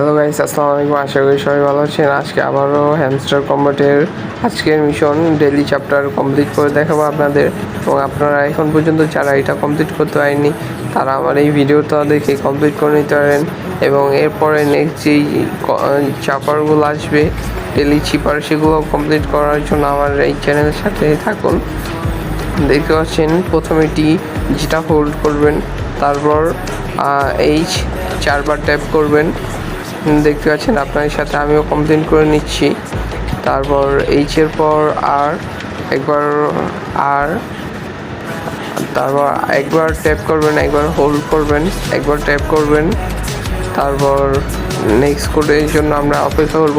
Hello guys, আসসালামু আলাইকুম। আশা করি সবাই ভালো আছেন। আজকে আবারও হ্যামস্টার কম্বাটের আজকের মিশন ডেইলি চ্যাপ্টার কমপ্লিট করে দেখাবো আপনাদের। এবং আপনারা এখন পর্যন্ত যারা এটা কমপ্লিট করতে পারেননি তারা আমার এই ভিডিওটা দেখে কমপ্লিট করে নিতে পারেন। এবং এরপরে নেক্সট যেই চ্যাপ্টারগুলো আসবে ডেইলি চিপার, সেগুলো কমপ্লিট করার জন্য আমার এই চ্যানেলের সাথে থাকুন। দেখতে পাচ্ছেন প্রথমে টি যেটা হোল্ড করবেন, তারপর এইচ 4বার ট্যাপ করবেন। দেখতে পাচ্ছেন আপনাদের সাথে আমিও কমপ্লেন করে নিচ্ছি। তারপর এইচের পর তারপর একবার ট্যাপ করবেন, একবার হোল্ড করবেন, একবার ট্যাপ করবেন। তারপর নেক্সট কোডের জন্য আমরা অপেক্ষা করব।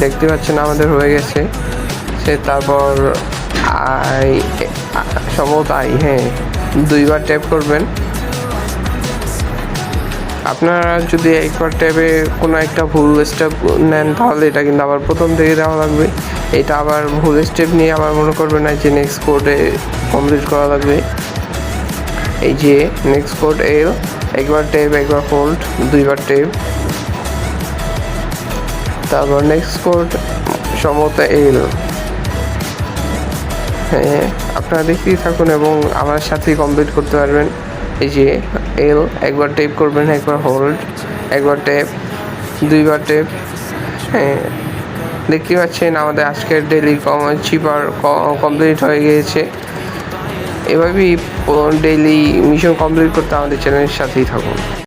দেখতে পাচ্ছেন আমাদের হয়ে গেছে তারপর সম্ভবত দুইবার ট্যাপ করবেন। আপনারা যদি একবার ট্যাবে কোনো একটা ভুল স্টেপ নেন তাহলে এটা কিন্তু আবার প্রথম থেকে দেওয়া লাগবে। এটা আবার ভুল স্টেপ নিয়ে আবার মনে করবেন না যে নেক্সট কোডে কমপ্লিট করা লাগবে। এই যে নেক্সট কোড এল, একবার ট্যাপ, একবার হোল্ড, দুইবার ট্যাপ। তারপর নেক্সট কোড সম্ভবত এল। আপনারা দেখতেই থাকুন এবং আমার সাথেই কমপ্লিট করতে পারবেন। এই যে এল, একবার ট্যাপ করবেন, একবার হোল্ড, একবার ট্যাপ, দুইবার ট্যাপ। দেখতে পাচ্ছেন আমাদের আজকের ডেইলি চিপার কমপ্লিট হয়ে গিয়েছে। এভাবেই ডেইলি মিশন কমপ্লিট করতে আমাদের চ্যানেলের সাথেই থাকুন।